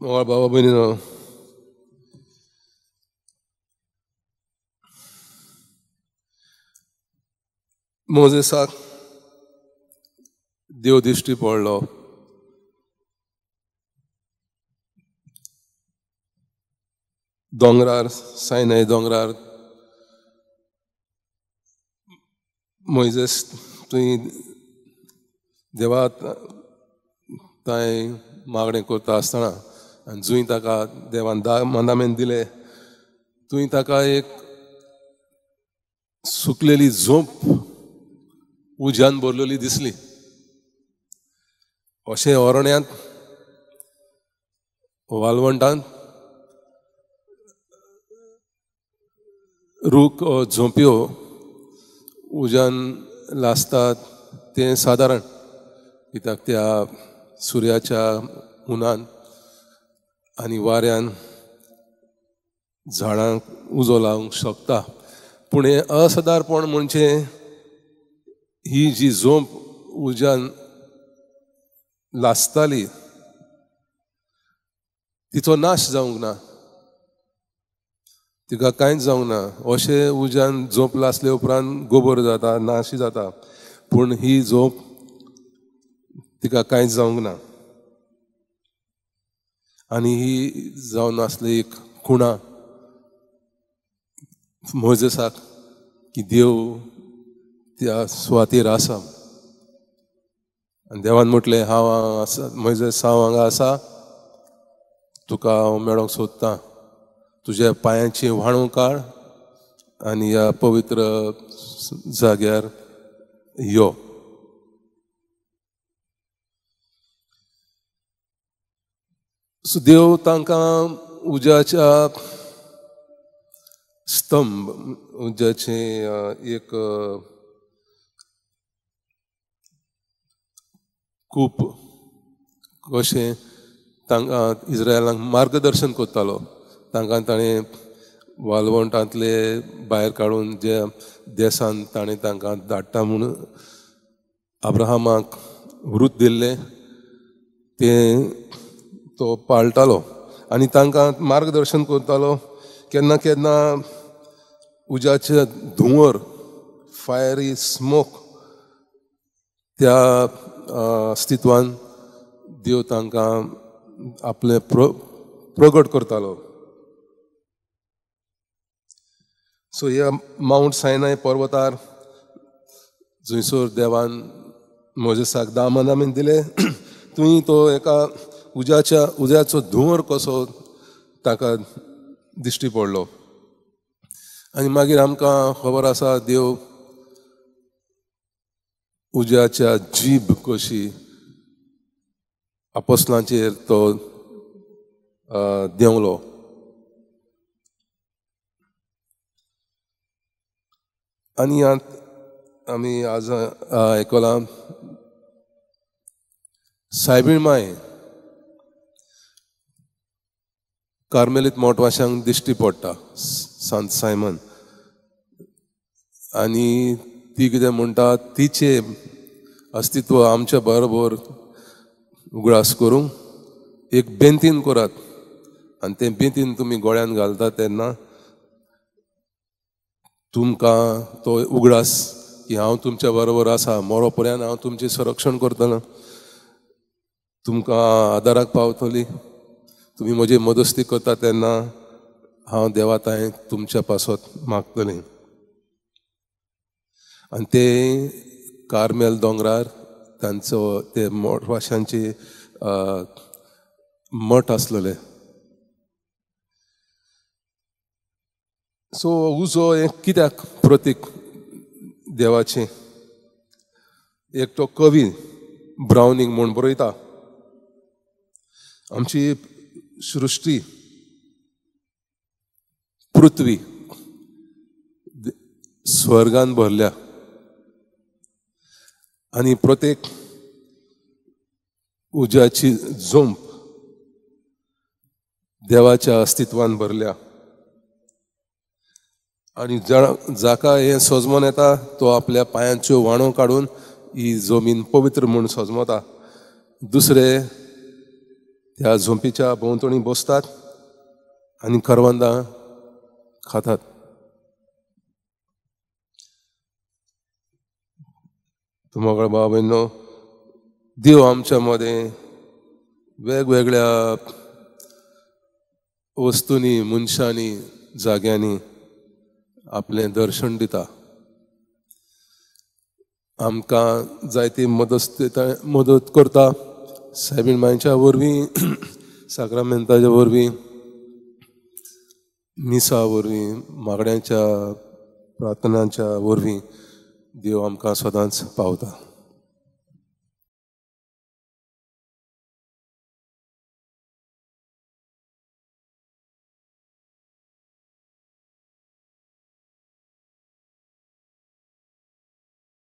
बाबा भयणीनो, मोजेसाक देव दिश्टी पडलो. दोंगरार, सायनाय दोंगरार मोइजेस थंय देवा थंय मागणें करता आसतना आनी जुंय ताका देवान 10 मंदामेंट दिले, थंय ताका एक सुकलेली झोंप उज्यान भरलेली दिसली. अशें ओरण्यांत वालवंटांत रूख झोंप्यो उज्यान लासतात तें सादारण, कित्याक त्या सुर्याच्या उनान आनी वाऱ्यान झाडांक उजो लावंक शकता. पूण हें असादारणपण म्हणजे ही जी झोंप उज्यान लासताली तिचो नाश जावंक ना, तिका कांयच जावंक ना. अशें उज्यान झोंप लासले उपरांत गोबर जाता, नाश जाता, पूण ही झोंप तिका कांयच जावंक ना. आनी ही जावन आसली एक खुणा मोजेसाक की देव त्या सुवातेर आसा. आनी देवान म्हटलें, हांव आसा मोजेस, हांव हांगा आसा, तुका हांव मेळोंक सोदतां. तुज्या पांयांची व्हाणू काड आनी ह्या पवित्र जाग्यार यो. सो देव तांकां उज्याच्या स्तंभ, उज्याचे एक खूप कशें तांकां इस्रायलांक मार्गदर्शन करतालो. तांकां ताणें वालवंटांतले भायर काडून जे देसान ताणें तांकां धाडटा म्हूण अब्राहमाक वृत्त दिल्लें तें तो पाळटालो आनी तांकां मार्गदर्शन करतालो. केन्ना केन्ना उज्याचे धुंवर, फायरी स्मोक, त्या अस्तित्वान देव तांकां आपले प्रगट करतालो. सो ह्या माउंट सायनाय पर्वतार जंयसर देवान मोजेसाक 10 मंदामेंट दिले, थंय तो एका उज्याचो धुंवर कसो ताका दिश्टी पडलो. आनी मागीर आमकां खबर आसा देव उज्याच्या जीब कशी आपोस्लांचेर तो देंवलो. आनी आमी आज आयकलां सायबीण माय कार्मेलीत मोटवाशांक दिश्टी पडटा, सांत सायमन, आनी ती कितें म्हणटा, तिचे अस्तित्व आमच्या बरोबर उगडास करूंक एक बेंतीन करात, आनी तें बेंतीन तुमी गोळ्यान घालता तेन्ना तुमकां तो उगडास की हांव तुमच्या बरोबर आसा, मरो पर्यंत हांव तुमचें संरक्षण करतलो, तुमकां आदाराक पावतली, तुमी म्हजी मदस्ती करता तेन्ना हांव देवा तांय तुमच्या पासत मागतलें. आनी ते कार्मेल दोंगरार तांचो ते मोटवाशांचे मठ आसलेले. सो उजो हें कित्याक प्रतीक देवाचें? एक तो कवी ब्रावनींग म्हूण बरयता, आमची सृश्टी, पृथ्वी स्वर्गान भरल्या आनी प्रत्येक उज्याची झोंप देवाच्या अस्तित्वान भरल्या. आनी जाका हें सजमोन येता तो आपल्या पांयांच्यो व्हाणो काडून ही जमीन पवित्र म्हूण सजमता. दुसरे त्या झोंपीच्या भोंवतणी बसतात आणि करवंदां खातात. तुम्हाला बाबांनो, देव आमच्या मध्ये वेगवेगळ्या वस्तूंनी, मनशांनी, जाग्यांनी आपलें दर्शन दिता. आमकां जायती मदत करता. सायबीण मांयच्या वरवीं, साक्रामेंताच्या वरवीं, मिसा वरवीं, मागण्यांच्या प्रार्थनांच्या वरवीं देव आमकां सदांच पावता.